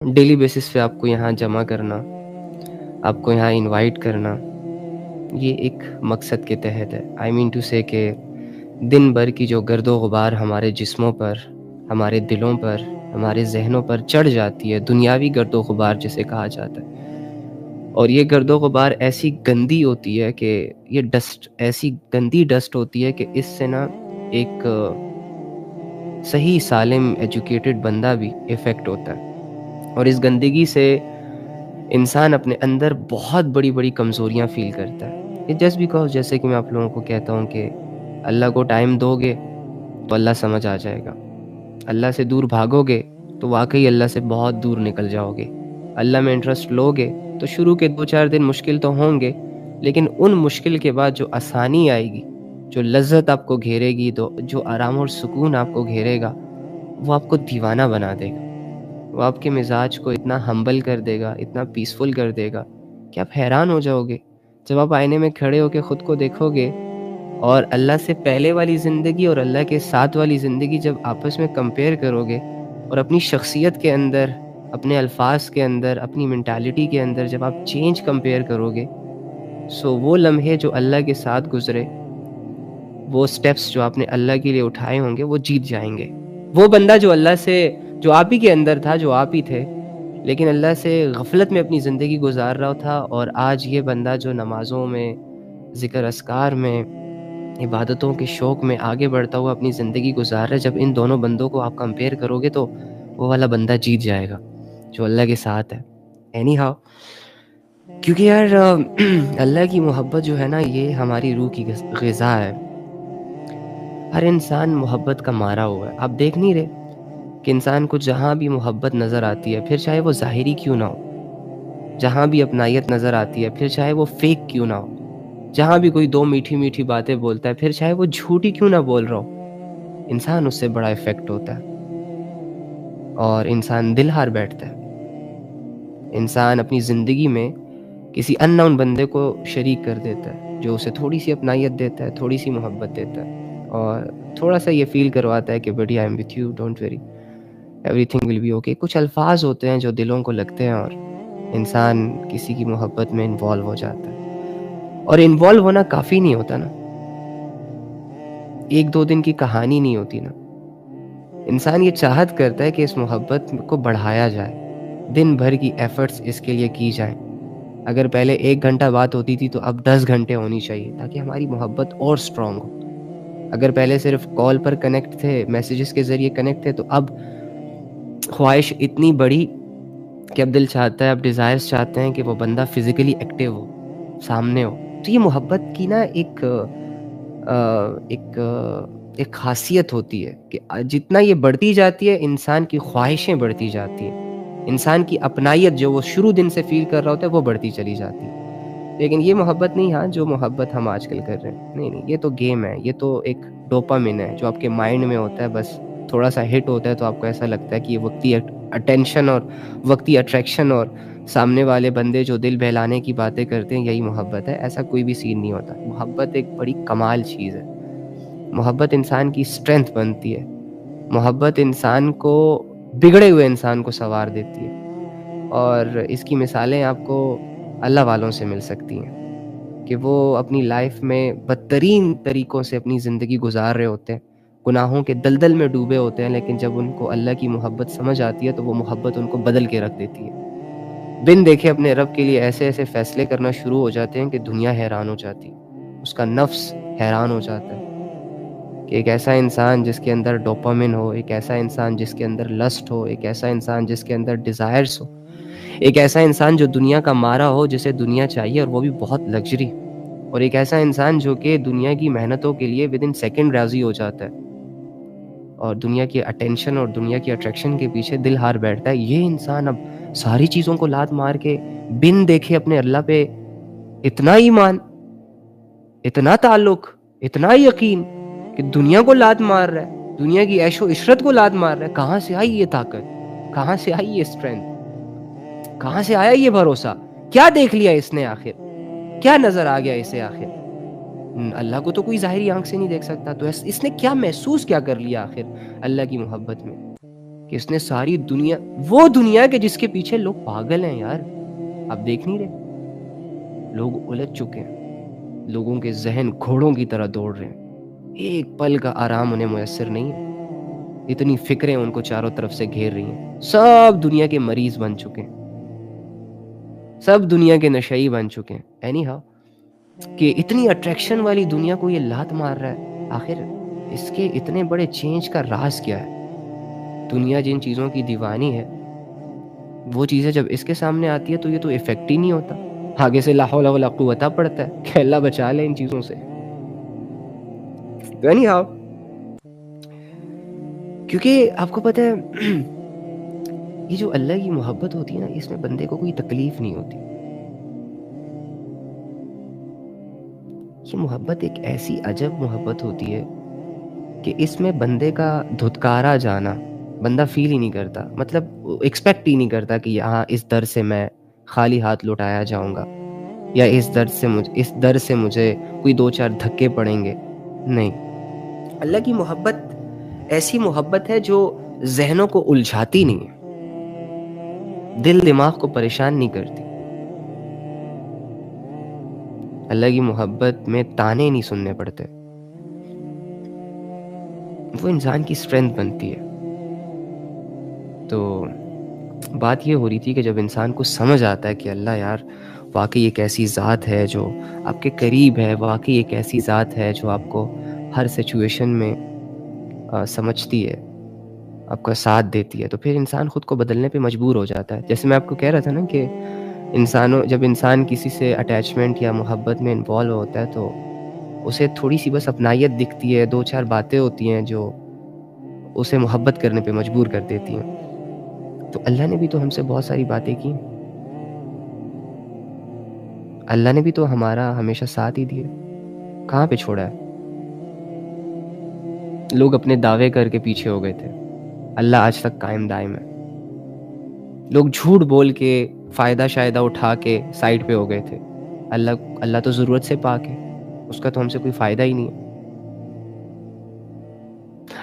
Daily basis پہ آپ کو یہاں جمع کرنا، آپ کو یہاں انوائٹ کرنا، یہ ایک مقصد کے تحت ہے. آئی مین ٹو سے کہ دن بھر کی جو گرد و غبار ہمارے جسموں پر، ہمارے دلوں پر، ہمارے ذہنوں پر چڑھ جاتی ہے، دنیاوی گرد و غبار جسے کہا جاتا ہے، اور یہ گرد و غبار ایسی گندی ہوتی ہے کہ یہ ڈسٹ ایسی گندی ڈسٹ ہوتی ہے کہ اس سے نا ایک صحیح سالم ایجوکیٹڈ بندہ بھی افیکٹ ہوتا ہے. اور اس گندگی سے انسان اپنے اندر بہت بڑی بڑی کمزوریاں فیل کرتا ہے. یہ جسٹ بیکاز، جیسے کہ میں آپ لوگوں کو کہتا ہوں کہ اللہ کو ٹائم دو گے تو اللہ سمجھ آ جائے گا، اللہ سے دور بھاگو گے تو واقعی اللہ سے بہت دور نکل جاؤ گے. اللہ میں انٹرسٹ لو گے تو شروع کے 2-4 دن مشکل تو ہوں گے، لیکن ان مشکل کے بعد جو آسانی آئے گی، جو لذت آپ کو گھیرے گی، جو آرام اور سکون آپ کو گھیرے گا، وہ آپ کو دیوانہ بنا دے گا. وہ آپ کے مزاج کو اتنا ہمبل کر دے گا، اتنا پیسفل کر دے گا کہ آپ حیران ہو جاؤ گے. جب آپ آئینے میں کھڑے ہو کے خود کو دیکھو گے اور اللہ سے پہلے والی زندگی اور اللہ کے ساتھ والی زندگی جب آپس میں کمپیئر کرو گے، اور اپنی شخصیت کے اندر، اپنے الفاظ کے اندر، اپنی مینٹالٹی کے اندر جب آپ چینج کمپیئر کرو گے، سو وہ لمحے جو اللہ کے ساتھ گزرے، وہ سٹیپس جو آپ نے اللہ کے لیے اٹھائے ہوں گے، وہ جیت جائیں گے. وہ بندہ جو اللہ سے، جو آپ ہی کے اندر تھا، جو آپ ہی تھے، لیکن اللہ سے غفلت میں اپنی زندگی گزار رہا تھا، اور آج یہ بندہ جو نمازوں میں، ذکر اذکار میں، عبادتوں کے شوق میں آگے بڑھتا ہوا اپنی زندگی گزار رہا ہے، جب ان دونوں بندوں کو آپ کمپیئر کرو گے تو وہ والا بندہ جیت جائے گا جو اللہ کے ساتھ ہے. اینی ہاؤ، کیونکہ یار اللہ کی محبت جو ہے نا، یہ ہماری روح کی غذا ہے. ہر انسان محبت کا مارا ہوا ہے. آپ دیکھ نہیں رہے کہ انسان کو جہاں بھی محبت نظر آتی ہے، پھر چاہے وہ ظاہری کیوں نہ ہو، جہاں بھی اپنائیت نظر آتی ہے، پھر چاہے وہ فیک کیوں نہ ہو، جہاں بھی کوئی 2 میٹھی میٹھی باتیں بولتا ہے، پھر چاہے وہ جھوٹی کیوں نہ بول رہا ہو، انسان اس سے بڑا افیکٹ ہوتا ہے اور انسان دل ہار بیٹھتا ہے. انسان اپنی زندگی میں کسی ان نون بندے کو شریک کر دیتا ہے، جو اسے تھوڑی سی اپنائیت دیتا ہے، تھوڑی سی محبت دیتا ہے، اور تھوڑا سا یہ فیل کرواتا ہے کہ buddy I am with you, don't worry, everything will be okay. کچھ الفاظ ہوتے ہیں جو دلوں کو لگتے ہیں اور انسان کسی کی محبت میں انوالو ہو جاتا ہے. اور انوالو ہونا کافی نہیں ہوتا نا، 1-2 دن کی کہانی نہیں ہوتی نا. انسان یہ چاہت کرتا ہے کہ اس محبت کو بڑھایا جائے، دن بھر کی ایفرٹس اس کے لیے کی جائیں. اگر پہلے 1 گھنٹہ بات ہوتی تھی تو اب 10 گھنٹے ہونی چاہیے تاکہ ہماری محبت اور سٹرونگ ہو. اگر پہلے صرف کال پر کنیکٹ تھے، میسیجز کے ذریعے کنیکٹ تھے، تو اب خواہش اتنی بڑی کہ اب دل چاہتا ہے، اب ڈیزائرز چاہتے ہیں کہ وہ بندہ فزیکلی ایکٹیو ہو، سامنے ہو. تو یہ محبت کی نا ایک خاصیت ہوتی ہے کہ جتنا یہ بڑھتی جاتی ہے، انسان کی خواہشیں بڑھتی جاتی ہیں، انسان کی اپنائیت جو وہ شروع دن سے فیل کر رہا ہوتا ہے وہ بڑھتی چلی جاتی ہے. لیکن یہ محبت نہیں، ہاں جو محبت ہم آج کل کر رہے ہیں، نہیں، یہ تو گیم ہے، یہ تو ایک ڈوپامن ہے جو آپ کے مائنڈ میں ہوتا ہے. بس تھوڑا سا ہٹ ہوتا ہے تو آپ کو ایسا لگتا ہے کہ یہ وقتی اٹینشن اور وقتی اٹریکشن، اور سامنے والے بندے جو دل بہلانے کی باتیں کرتے ہیں، یہی محبت ہے. ایسا کوئی بھی سین نہیں ہوتا. محبت ایک بڑی کمال چیز ہے. محبت انسان کی اسٹرینتھ بنتی ہے. محبت انسان کو، بگڑے ہوئے انسان کو سنوار دیتی ہے. اور اس کی مثالیں آپ کو اللہ والوں سے مل سکتی ہیں کہ وہ اپنی لائف میں بدترین طریقوں سے اپنی زندگی گزار رہے ہوتے ہیں، گناہوں کے دلدل میں ڈوبے ہوتے ہیں، لیکن جب ان کو اللہ کی محبت سمجھ آتی ہے تو وہ محبت ان کو بدل کے رکھ دیتی ہے. بن دیکھے اپنے رب کے لیے ایسے ایسے فیصلے کرنا شروع ہو جاتے ہیں کہ دنیا حیران ہو جاتی ہے، اس کا نفس حیران ہو جاتا ہے کہ ایک ایسا انسان جس کے اندر ڈوپامن ہو، ایک ایسا انسان جس کے اندر لسٹ ہو، ایک ایسا انسان جس کے اندر ڈیزائرز ہو، ایک ایسا انسان جو دنیا کا مارا ہو، جسے دنیا چاہیے اور وہ بھی بہت لگژری، اور ایک ایسا انسان جو کہ دنیا کی محنتوں کے لیے ود ان سیکنڈ راضی ہو جاتا ہے اور دنیا کی اٹینشن اور دنیا کی اٹریکشن کے پیچھے دل ہار بیٹھتا ہے. یہ انسان اب ساری چیزوں کو لات مار کے بن دیکھے اپنے اللہ پہ اتنا ایمان، اتنا تعلق، اتنا یقین کہ دنیا کو لات مار رہا ہے، دنیا کی عیش و عشرت کو لات مار رہا ہے. کہاں سے آئی یہ طاقت؟ کہاں سے آئی یہ اسٹرینتھ؟ کہاں سے آیا یہ بھروسہ؟ کیا دیکھ لیا اس نے آخر؟ کیا نظر آ گیا اسے آخر؟ اللہ کو تو کوئی ظاہری آنکھ سے نہیں دیکھ سکتا، تو اس نے کیا محسوس کیا کر لیا آخر اللہ کی محبت میں؟ کہ اس نے ساری دنیا، وہ دنیا کے جس کے پیچھے لوگ پاگل ہیں یار، آپ دیکھ نہیں رہے؟ لوگ الجھ چکے ہیں، لوگوں کے ذہن گھوڑوں کی طرح دوڑ رہے ہیں، ایک پل کا آرام انہیں میسر نہیں ہے، اتنی فکریں ان کو چاروں طرف سے گھیر رہی ہیں، سب دنیا کے مریض بن چکے ہیں، سب دنیا کے نشئی بن چکے ہیں. اینی ہاؤ، کہ اتنی اٹریکشن والی دنیا کو یہ لات مار رہا ہے، آخر اس کے اتنے بڑے چینج کا راز کیا ہے؟ دنیا جن چیزوں کی دیوانی ہے، وہ چیزیں جب اس کے سامنے آتی ہے تو یہ تو افیکٹ ہی نہیں ہوتا، آگے سے لا حول ولا قوت پڑتا ہے کہ اللہ بچا لے ان چیزوں سے. اینی ہاؤ، کیونکہ آپ کو پتہ ہے یہ جو اللہ کی محبت ہوتی ہے نا، اس میں بندے کو کوئی تکلیف نہیں ہوتی. یہ محبت ایک ایسی عجب محبت ہوتی ہے کہ اس میں بندے کا دھتکارا جانا بندہ فیل ہی نہیں کرتا، مطلب ایکسپیکٹ ہی نہیں کرتا کہ یہاں اس در سے میں خالی ہاتھ لوٹایا جاؤں گا، یا اس در سے مجھے کوئی دو چار دھکے پڑیں گے. نہیں، اللہ کی محبت ایسی محبت ہے جو ذہنوں کو الجھاتی نہیں ہے، دل دماغ کو پریشان نہیں کرتی. اللہ کی محبت میں تانے نہیں سننے پڑتے، وہ انسان کی اسٹرینتھ بنتی ہے. تو بات یہ ہو رہی تھی کہ جب انسان کو سمجھ آتا ہے کہ اللہ یار واقعی ایک ایسی ذات ہے جو آپ کے قریب ہے، واقعی ایک ایسی ذات ہے جو آپ کو ہر سچویشن میں سمجھتی ہے، آپ کا ساتھ دیتی ہے، تو پھر انسان خود کو بدلنے پہ مجبور ہو جاتا ہے. جیسے میں آپ کو کہہ رہا تھا نا کہ جب انسان کسی سے اٹیچمنٹ یا محبت میں انوالو ہوتا ہے تو اسے تھوڑی سی بس اپنائیت دکھتی ہے، دو چار باتیں ہوتی ہیں جو اسے محبت کرنے پہ مجبور کر دیتی ہیں. تو اللہ نے بھی تو ہم سے بہت ساری باتیں کی، اللہ نے بھی تو ہمارا ہمیشہ ساتھ ہی دیا، کہاں پہ چھوڑا ہے؟ لوگ اپنے دعوے کر کے پیچھے ہو گئے تھے، اللہ آج تک قائم دائم ہے. لوگ جھوٹ بول کے فائدہ شائدہ اٹھا کے سائڈ پہ ہو گئے تھے، اللہ تو ضرورت سے پاک ہے، اس کا تو ہم سے کوئی فائدہ ہی نہیں ہے.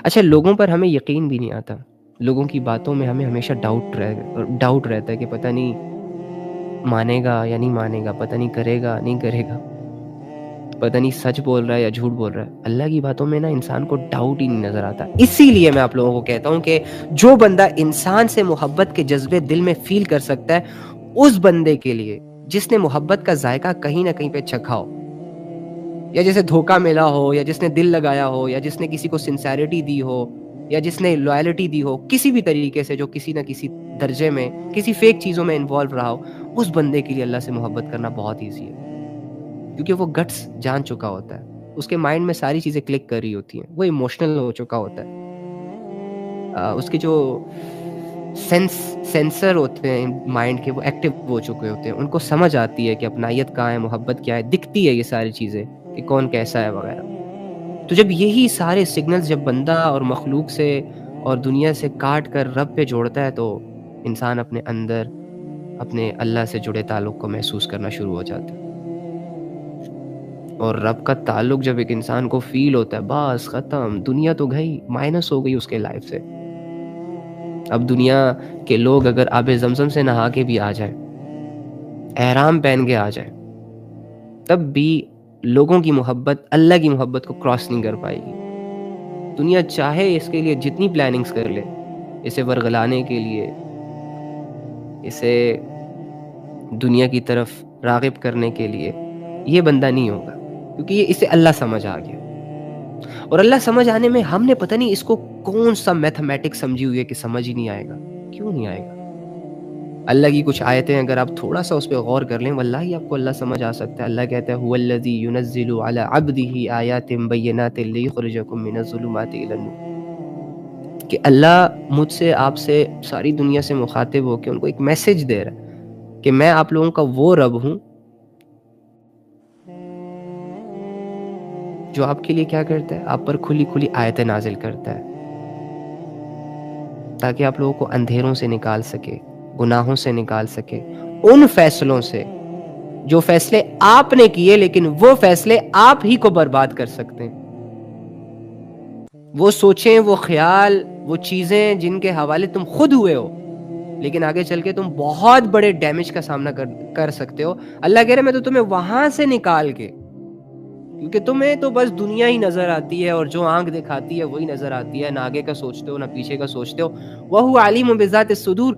اچھا، لوگوں پر ہمیں یقین بھی نہیں آتا، لوگوں کی باتوں میں ہمیں ہمیشہ ڈاؤٹ رہتا ہے کہ پتہ نہیں مانے گا یا نہیں مانے گا، پتہ نہیں کرے گا نہیں کرے گا، پتہ نہیں سچ بول رہا ہے یا جھوٹ بول رہا ہے. اللہ کی باتوں میں نا انسان کو ڈاؤٹ ہی نہیں نظر آتا. اسی لیے میں آپ لوگوں کو کہتا ہوں کہ جو بندہ انسان سے محبت کے جذبے دل میں فیل کر سکتا ہے، اس بندے کے لیے جس نے محبت کا ذائقہ کہیں نہ کہیں پہ چکھا ہو، یا جسے دھوکہ ملا ہو، یا جس نے دل لگایا ہو، یا جس نے کسی کو سنسیریٹی دی ہو، یا جس نے لویلٹی دی ہو، کسی بھی طریقے سے جو کسی نہ کسی درجے میں کسی فیک چیزوں میں انوالو رہا ہو، اس بندے کے لیے اللہ سے محبت کرنا بہت ایزی ہے، کیونکہ وہ گٹس جان چکا ہوتا ہے، اس کے مائنڈ میں ساری چیزیں کلک کر رہی ہوتی ہیں، وہ ایموشنل ہو چکا ہوتا ہے، اس کے جو سینسر ہوتے ہیں مائنڈ کے وہ ایکٹیو ہو چکے ہوتے ہیں، ان کو سمجھ آتی ہے کہ اپنائیت کہاں ہے، محبت کیا ہے، دکھتی ہے یہ ساری چیزیں کہ کون کیسا ہے وغیرہ. تو جب یہی سارے سگنلز جب بندہ اور مخلوق سے اور دنیا سے کاٹ کر رب پہ جوڑتا ہے تو انسان اپنے اندر اپنے اللہ سے جڑے تعلق کو محسوس کرنا شروع ہو جاتا ہے. اور رب کا تعلق جب ایک انسان کو فیل ہوتا ہے، بس ختم، دنیا تو گئی، مائنس ہو گئی اس کے لائف سے. اب دنیا کے لوگ اگر آب زمزم سے نہا کے بھی آ جائیں، احرام پہن کے آ جائیں، تب بھی لوگوں کی محبت اللہ کی محبت کو کراس نہیں کر پائے گی. دنیا چاہے اس کے لیے جتنی پلاننگز کر لے، اسے ورغلانے کے لیے، اسے دنیا کی طرف راغب کرنے کے لیے، یہ بندہ نہیں ہوگا، کیونکہ یہ اسے اللہ سمجھ آ گیا. اور اللہ سمجھ آنے میں ہم نے پتہ نہیں اس کو کون سا میتھمیٹکس سمجھی ہوئی ہے کہ سمجھ ہی نہیں آئے گا. کیوں نہیں آئے گا؟ اللہ کی کچھ آیتیں اگر آپ تھوڑا سا اس پہ غور کر لیں، واللہ ہی آپ کو اللہ سمجھ آ سکتا ہے. اللہ کہتا ہے هو الذی ينزل علی عبده آیات بینات لیخرجکم من الظلمات الی النور، کہ اللہ مجھ سے آپ سے ساری دنیا سے مخاطب ہو کے ان کو ایک میسج دے رہا ہے کہ میں آپ لوگوں کا وہ رب ہوں جو آپ کے لیے کیا کرتا ہے، آپ پر کھلی کھلی آیتیں نازل کرتا ہے تاکہ آپ لوگوں کو اندھیروں سے نکال سکے، گناہوں سے نکال سکے، ان فیصلوں سے جو فیصلے آپ نے کیے لیکن وہ فیصلے آپ ہی کو برباد کر سکتے ہیں. وہ سوچیں، وہ خیال، وہ چیزیں جن کے حوالے تم خود ہوئے ہو، لیکن آگے چل کے تم بہت بڑے ڈیمیج کا سامنا کر سکتے ہو. اللہ کہہ رہے میں تو تمہیں وہاں سے نکال کے، کیونکہ تمہیں تو بس دنیا ہی نظر آتی ہے، اور جو آنکھ دکھاتی ہے وہی نظر آتی ہے، نہ آگے کا سوچتے ہو نہ پیچھے کا سوچتے ہو. وَهُوَ عَلِيمٌ بِذَاتِ الصُّدُورِ،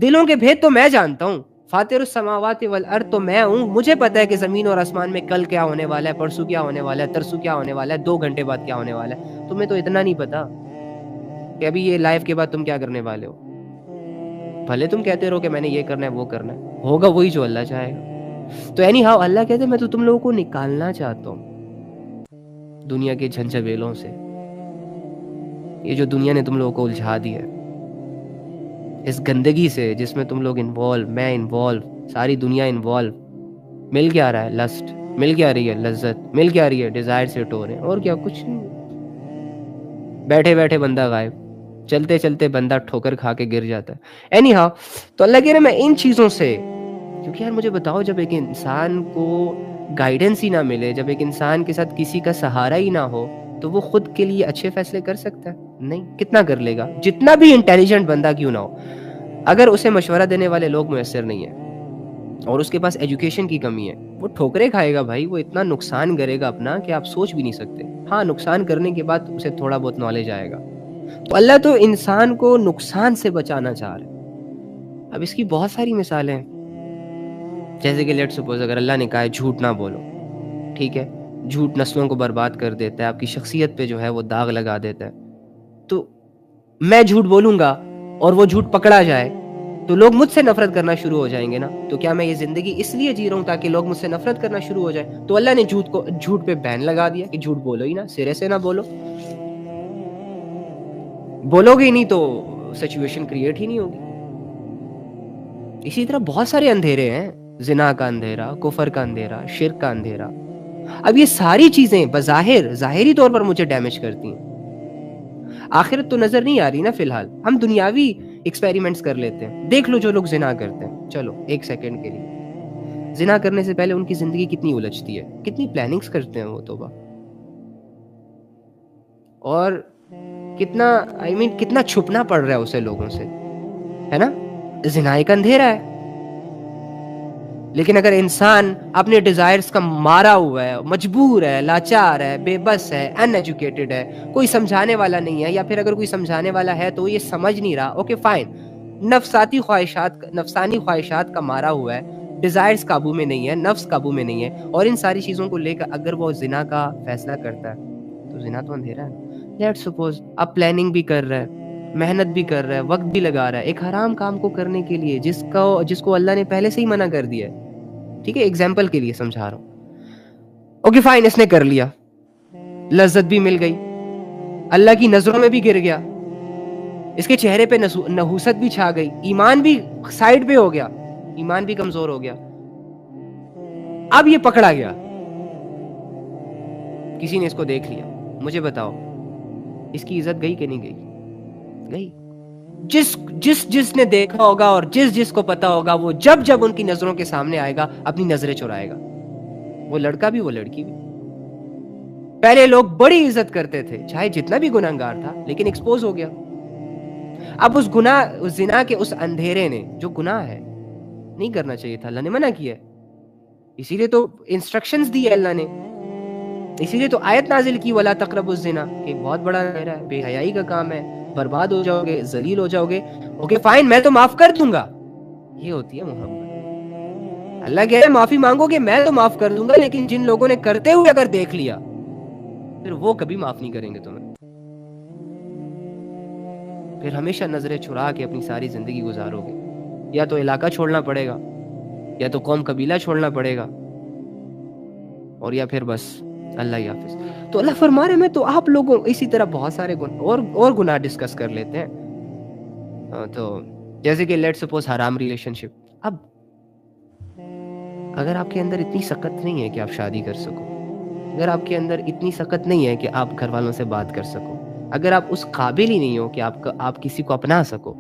دلوں کے بھید تو میں جانتا ہوں. فاطر السماوات والارض، تو میں ہوں، مجھے پتا ہے کہ زمین اور آسمان میں کل کیا ہونے والا ہے، پرسوں کیا ہونے والا ہے، ترسوں کیا ہونے والا ہے، 2 گھنٹے بعد کیا ہونے والا ہے. تمہیں تو اتنا نہیں پتا کہ ابھی یہ لائف کے بعد تم کیا کرنے والے ہو. بھلے تم کہتے رہو کہ میں نے یہ کرنا ہے وہ کرنا ہے، ہوگا وہی جو اللہ چاہے گا. تو اینی ہاؤ اللہ کہتے ہیں میں تو تم لوگوں کو نکالنا چاہتا ہوں دنیا کے جھنجھویلوں سے. یہ جو دنیا نے تم لوگوں کو الجھا دیا ہے، اس گندگی سے جس میں تم لوگ انوالو، میں انوالو، ساری دنیا انوالو. مل کیا رہا ہے؟ لسٹ. مل کیا رہی ہے؟ لذت. مل کیا رہی ہے؟ ڈیزائر سے ٹو رہے ہیں، اور کیا؟ کچھ نہیں. بیٹھے بیٹھے بندہ غائب، چلتے چلتے بندہ ٹھوکر کھا کے گر جاتا ہے. اینی ہاؤ، تو اللہ کہہ رہے میں ان چیزوں سے، کیونکہ یار مجھے بتاؤ، جب ایک انسان کو گائیڈنس ہی نہ ملے، جب ایک انسان کے ساتھ کسی کا سہارا ہی نہ ہو، تو وہ خود کے لیے اچھے فیصلے کر سکتا ہے؟ نہیں. کتنا کر لے گا؟ جتنا بھی انٹیلیجنٹ بندہ کیوں نہ ہو، اگر اسے مشورہ دینے والے لوگ میسر نہیں ہیں اور اس کے پاس ایجوکیشن کی کمی ہے، وہ ٹھوکرے کھائے گا بھائی. وہ اتنا نقصان کرے گا اپنا کہ آپ سوچ بھی نہیں سکتے. ہاں، نقصان کرنے کے بعد اسے تھوڑا بہت نالج آئے گا. تو اللہ تو انسان کو نقصان سے بچانا چاہ رہے ہیں. اب اس کی بہت ساری مثالیں ہیں، جیسے کہ لیٹ سپوز اگر اللہ نے کہا ہے جھوٹ نہ بولو، ٹھیک ہے، جھوٹ نسلوں کو برباد کر دیتا ہے، آپ کی شخصیت پہ جو ہے وہ داغ لگا دیتا ہے. تو میں جھوٹ بولوں گا اور وہ جھوٹ پکڑا جائے تو لوگ مجھ سے نفرت کرنا شروع ہو جائیں گے نا. تو کیا میں یہ زندگی اس لیے جی رہا ہوں تاکہ لوگ مجھ سے نفرت کرنا شروع ہو جائیں؟ تو اللہ نے جھوٹ پہ بین لگا دیا کہ جھوٹ بولو ہی نا، سرے سے نہ بولو. بولو گے ہی نہیں تو سچویشن کریٹ ہی نہیں ہوگی. اسی طرح بہت سارے اندھیرے ہیں، زنا کا اندھیرا، کفر کا اندھیرا، شرک کا اندھیرا. اب یہ ساری چیزیں بظاہر ظاہری طور پر مجھے ڈیمیج کرتی ہیں. آخرت تو نظر نہیں آ رہی نا فی الحال. ہم دنیاوی ایکسپیریمنٹس کر لیتے ہیں. دیکھ لو جو لوگ زنا کرتے ہیں، چلو ایک سیکنڈ کے لیے، زنا کرنے سے پہلے ان کی زندگی کتنی الجھتی ہے، کتنی پلاننگز کرتے ہیں وہ توبہ، اور کتنا کتنا چھپنا پڑ رہا ہے اسے لوگوں سے، ہے نا. زنا ایک اندھیرا ہے. لیکن اگر انسان اپنے ڈیزائرز کا مارا ہوا ہے، مجبور ہے، لاچار ہے، بے بس ہے، ان ایجوکیٹڈ ہے، کوئی سمجھانے والا نہیں ہے، یا پھر اگر کوئی سمجھانے والا ہے تو وہ یہ سمجھ نہیں رہا، اوکے فائن، نفسانی خواہشات کا مارا ہوا ہے، ڈیزائرز قابو میں نہیں ہے، نفس قابو میں نہیں ہے، اور ان ساری چیزوں کو لے کر اگر وہ زنا کا فیصلہ کرتا ہے تو زنا تو اندھیرا ہے. لیٹ سپوز اب پلاننگ بھی کر رہا ہے، محنت بھی کر رہا ہے، وقت بھی لگا رہا ہے ایک حرام کام کو کرنے کے لیے جس کو اللہ نے پہلے سے ہی منع کر دیا ہے. ٹھیک ہے، ایگزامپل کے لیے سمجھا رہا ہوں. اوکے فائن، اس نے کر لیا، لذت بھی مل گئی، اللہ کی نظروں میں بھی گر گیا، اس کے چہرے پہ نحوست بھی چھا گئی، ایمان بھی سائڈ پہ ہو گیا، ایمان بھی کمزور ہو گیا. اب یہ پکڑا گیا، کسی نے اس کو دیکھ لیا. مجھے بتاؤ اس کی عزت گئی کہ نہیں گئی؟ گئی. جس نے دیکھا ہوگا اور جس کو پتا ہوگا، وہ جب ان کی نظروں کے سامنے آئے گا اپنی نظریں چرائے گا. وہ لڑکا بھی، وہ لڑکی بھی. پہلے لوگ بڑی عزت کرتے تھے چاہے جتنا بھی گنہگار تھا، لیکن ایکسپوز ہو گیا. اب اس زنا کے اس اندھیرے نے، جو گناہ ہے نہیں کرنا چاہیے تھا، اللہ نے منع کیا ہے، اسی لیے تو انسٹرکشنز دی ہے اللہ نے، اسی لیے تو آیت نازل کی وَلَا تَقْرَبُوا الزِّنَا، کہ بہت بڑا اندھیرا ہے، بے حیائی کا کام ہے، برباد ہو جاؤ گے، ذلیل ہو جاؤ گے. اوکے فائن، میں تو معاف کر دوں گا. یہ ہوتی ہے محبت. اللہ کہہ رہے معافی مانگو گے میں تو معاف کر دوں گا، لیکن جن لوگوں نے کرتے ہوئے اگر دیکھ لیا پھر وہ کبھی معاف نہیں کریں گے تمہیں. پھر ہمیشہ نظریں چھڑا کے اپنی ساری زندگی گزارو گے. یا تو علاقہ چھوڑنا پڑے گا، یا تو قوم قبیلہ چھوڑنا پڑے گا، اور یا پھر بس اللہ ہی حافظ. تو اللہ فرما رہے میں تو آپ لوگوں اسی طرح بہت سارے اور گناہ ڈسکس کر لیتے ہیں. تو جیسے کہ لیٹ سپوز حرام ریلیشن شپ. اب اگر آپ کے اندر اتنی سخت نہیں ہے کہ آپ شادی کر سکو، اگر آپ کے اندر اتنی سخت نہیں ہے کہ آپ گھر والوں سے بات کر سکو، اگر آپ اس قابل ہی نہیں ہو کہ آپ کسی کو اپنا سکو،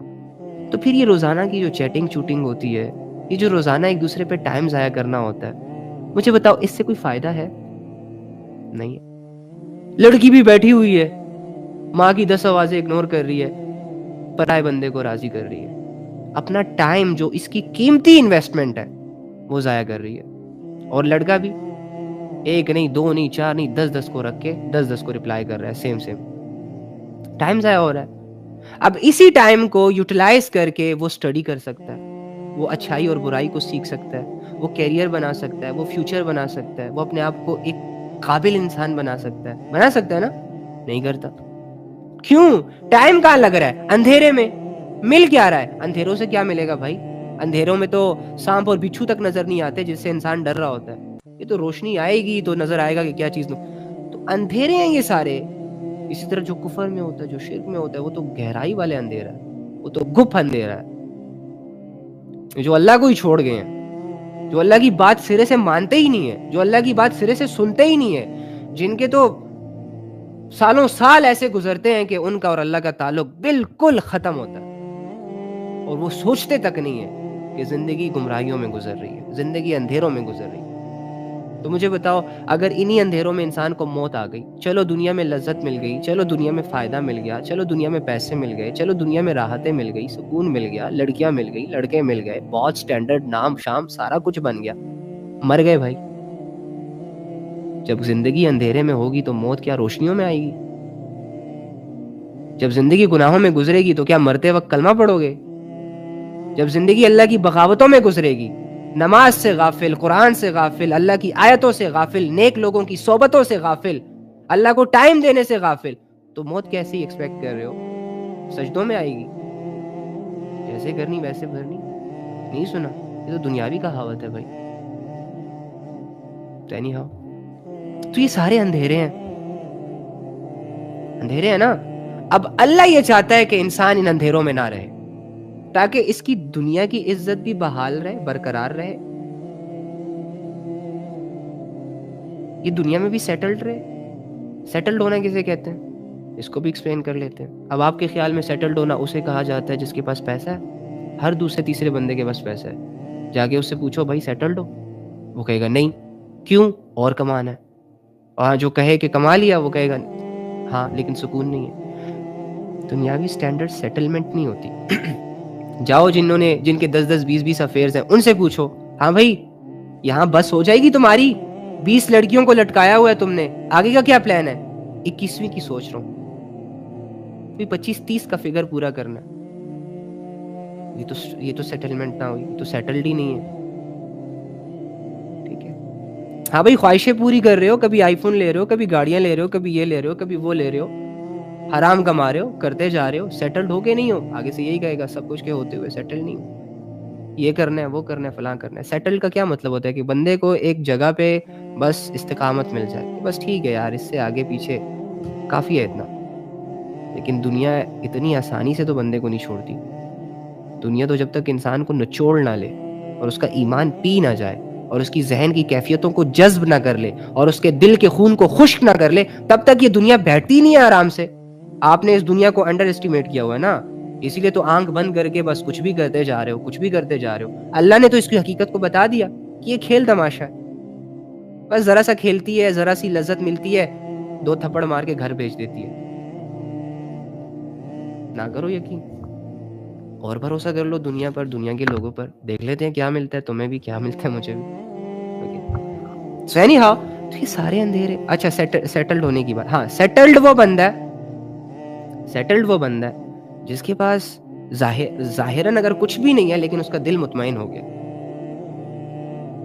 تو پھر یہ روزانہ کی جو چیٹنگ چوٹنگ ہوتی ہے، یہ جو روزانہ ایک دوسرے پہ ٹائم ضائع کرنا ہوتا ہے، مجھے بتاؤ اس سے کوئی فائدہ ہے؟ نہیں ہے. لڑکی بھی بیٹھی ہوئی ہے، ماں کی 10 آوازیں اگنور کر رہی ہے, پرائے بندے کو راضی کر رہی ہے, اپنا ٹائم جو اس کی قیمتی انویسٹمنٹ ہے وہ ضائع کر رہی ہے. اور لڑکا بھی ایک نہیں, دو نہیں, چار نہیں, 10 کو رکھ کے 10 کو رپلائی کر رہا ہے, سیم ٹائم ضائع ہو رہا ہے. اب اسی ٹائم کو یوٹیلائز کر کے وہ اسٹڈی کر سکتا ہے, وہ اچھائی اور برائی کو سیکھ سکتا ہے, وہ کیریئر بنا سکتا ہے, وہ فیوچر بنا سکتا ہے, وہ اپنے آپ کو ایک قابل انسان بنا سکتا ہے نا. نہیں کرتا. کیوں؟ ٹائم کہاں لگ رہا ہے؟ اندھیرے میں. مل کیا رہا ہے؟ اندھیروں سے کیا ملے گا بھائی؟ اندھیروں میں تو سانپ اور بچھو تک نظر نہیں آتے جس سے انسان ڈر رہا ہوتا ہے. یہ تو روشنی آئے گی تو نظر آئے گا کہ کیا چیز. تو اندھیرے ہیں یہ سارے. اسی طرح جو کفر میں ہوتا ہے, جو شرک میں ہوتا ہے, وہ تو گہرائی والے اندھیرا ہے, وہ تو گپ اندھیرا ہے. جو اللہ کو ہی چھوڑ گئے ہیں, جو اللہ کی بات سرے سے مانتے ہی نہیں ہے, جو اللہ کی بات سرے سے سنتے ہی نہیں ہے, جن کے تو سالوں سال ایسے گزرتے ہیں کہ ان کا اور اللہ کا تعلق بالکل ختم ہوتا ہے, اور وہ سوچتے تک نہیں ہے کہ زندگی گمراہیوں میں گزر رہی ہے, زندگی اندھیروں میں گزر رہی ہے. تو مجھے بتاؤ, اگر انہی اندھیروں میں انسان کو موت آ گئی, چلو دنیا میں لذت مل گئی, چلو دنیا میں فائدہ مل گیا, چلو دنیا میں پیسے مل گئے, چلو دنیا میں راحتیں مل گئی, سکون مل گیا, لڑکیاں مل گئی, لڑکے مل گئے, بہت سٹینڈرڈ, نام شام سارا کچھ بن گیا, مر گئے بھائی. جب زندگی اندھیرے میں ہوگی تو موت کیا روشنیوں میں آئے گی؟ جب زندگی گناہوں میں گزرے گی تو کیا مرتے وقت کلمہ پڑھو گے؟ جب زندگی اللہ کی بغاوتوں میں گزرے گی, نماز سے غافل, قرآن سے غافل, اللہ کی آیتوں سے غافل, نیک لوگوں کی صحبتوں سے غافل, اللہ کو ٹائم دینے سے غافل, تو موت کیسی ایکسپیکٹ کر رہے ہو؟ سجدوں میں آئے گی, جیسے کرنی ویسے بھرنی. نہیں سنا؟ یہ تو دنیاوی کہاوت ہے بھائی. تو یہ سارے اندھیرے ہیں نا. اب اللہ یہ چاہتا ہے کہ انسان ان اندھیروں میں نہ رہے, تاکہ اس کی دنیا کی عزت بھی بحال رہے, برقرار رہے, یہ دنیا میں بھی سیٹلڈ رہے. سیٹلڈ ہونا کسے کہتے ہیں اس کو بھی ایکسپلین کر لیتے ہیں. اب آپ کے خیال میں سیٹلڈ ہونا اسے کہا جاتا ہے جس کے پاس پیسہ ہے. ہر دوسرے تیسرے بندے کے پاس پیسہ ہے, جا کے اس سے پوچھو بھائی سیٹلڈ ہو, وہ کہے گا نہیں. کیوں؟ اور کمانا ہے. اور جو کہے کہ کما لیا وہ کہے گا ہاں لیکن سکون نہیں ہے. دنیاوی سٹینڈرڈ سیٹلمنٹ نہیں ہوتی. جاؤ جن کے 10-20 افیئرز ہیں ان سے پوچھو, ہاں بھائی یہاں بس ہو جائے گی تمہاری, 20 لڑکیوں کو لٹکایا ہوا ہے تم نے, آگے کا کیا پلان ہے؟ 21ویں کی سوچ رہا ہوں, 25-30 کا فگر پورا کرنا. یہ تو سیٹلمنٹ نہ ہوئی, یہ تو سیٹلڈ ہی نہیں ہے. ٹھیک ہے, ہاں بھائی خواہشیں پوری کر رہے ہو, کبھی آئی فون لے رہے ہو, کبھی گاڑیاں لے رہے ہو, کبھی یہ لے رہے ہو, کبھی وہ لے رہے ہو, حرام کما رہے ہو, کرتے جا رہے ہو, سیٹلڈ ہو کے نہیں ہو. آگے سے یہی کہے گا سب کچھ کے ہوتے ہوئے سیٹل نہیں ہو, یہ کرنا ہے, وہ کرنا ہے, فلاں کرنا ہے. سیٹل کا کیا مطلب ہوتا ہے کہ بندے کو ایک جگہ پہ بس استقامت مل جائے, بس ٹھیک ہے یار, اس سے آگے پیچھے کافی ہے اتنا. لیکن دنیا اتنی آسانی سے تو بندے کو نہیں چھوڑتی. دنیا تو جب تک انسان کو نچوڑ نہ لے اور اس کا ایمان پی نہ جائے اور اس کی ذہن کی کیفیتوں کو جذب نہ کر لے اور اس کے دل کے خون کو خشک نہ کر لے, تب تک یہ دنیا بیٹھتی نہیں ہے آرام سے. آپ نے اس دنیا کو انڈر اسٹیمیٹ کیا ہوا ہے نا, اسی لیے تو آنکھ بند کر کے بس کچھ بھی کرتے جا رہے ہو, کچھ بھی کرتے جا رہے ہو. اللہ نے تو اس کی حقیقت کو بتا دیا کہ یہ کھیل تماشا ہے, بس ذرا سا کھیلتی ہے, ذرا سی لذت ملتی ہے, 2 تھپڑ مار کے گھر بھیج دیتی ہے. نہ کرو یقین, اور بھروسہ کر لو دنیا پر, دنیا کے لوگوں پر. دیکھ لیتے ہیں کیا ملتا ہے تمہیں بھی, کیا ملتا ہے مجھے بھی. سو اینی ہاؤ, تو یہ سارے اندھیرے. اچھا سیٹلڈ ہونے کی بات, ہاں سیٹلڈ وہ بندہ ہے جس کے پاس ظاہراً اگر کچھ بھی نہیں ہے لیکن اس کا دل مطمئن ہو گیا,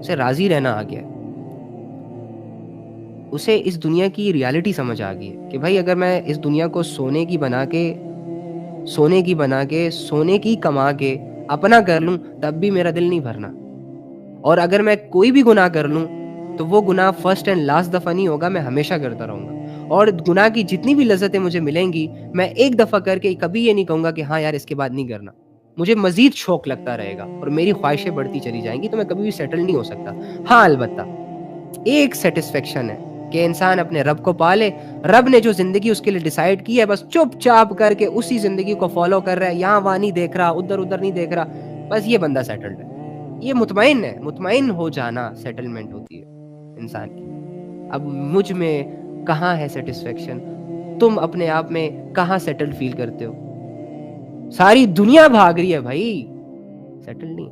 اسے راضی رہنا آ گیا, اسے اس دنیا کی ریالٹی سمجھ آ گئی ہے کہ بھائی اگر میں اس دنیا کو سونے کی بنا کے سونے کی کما کے اپنا کر لوں تب بھی میرا دل نہیں بھرنا, اور اگر میں کوئی بھی گناہ کر لوں تو وہ گناہ فرسٹ اینڈ لاسٹ دفعہ نہیں ہوگا, میں ہمیشہ کرتا رہوں گا. اور گناہ کی جتنی بھی لذتیں مجھے ملیں گی میں ایک دفعہ کر کے کبھی یہ نہیں کہوں گا کہ ہاں یار اس کے بعد نہیں کرنا. مجھے مزید شوق لگتا رہے گا اور میری خواہشیں بڑھتی چلی جائیں گی, تو میں کبھی بھی سیٹل نہیں ہو سکتا. ہاں البتہ ایک سیٹسفیکشن ہے کہ انسان اپنے رب کو پالے. رب نے جو زندگی اس کے لیے ڈیسائیڈ کی ہے بس چپ چاپ کر کے اسی زندگی کو فالو کر رہا ہے, یہاں وہاں نہیں دیکھ رہا, ادھر نہیں دیکھ رہا, بس یہ بندہ سیٹلڈ ہے, یہ مطمئن ہے. مطمئن ہو جانا سیٹلمنٹ ہوتی ہے انسان کی. اب مجھ میں کہاں ہے سیٹسفیکشن؟ تم اپنے آپ میں کہاں سیٹل فیل کرتے ہو؟ ساری دنیا بھاگ رہی ہے بھائی، سیٹل نہیں۔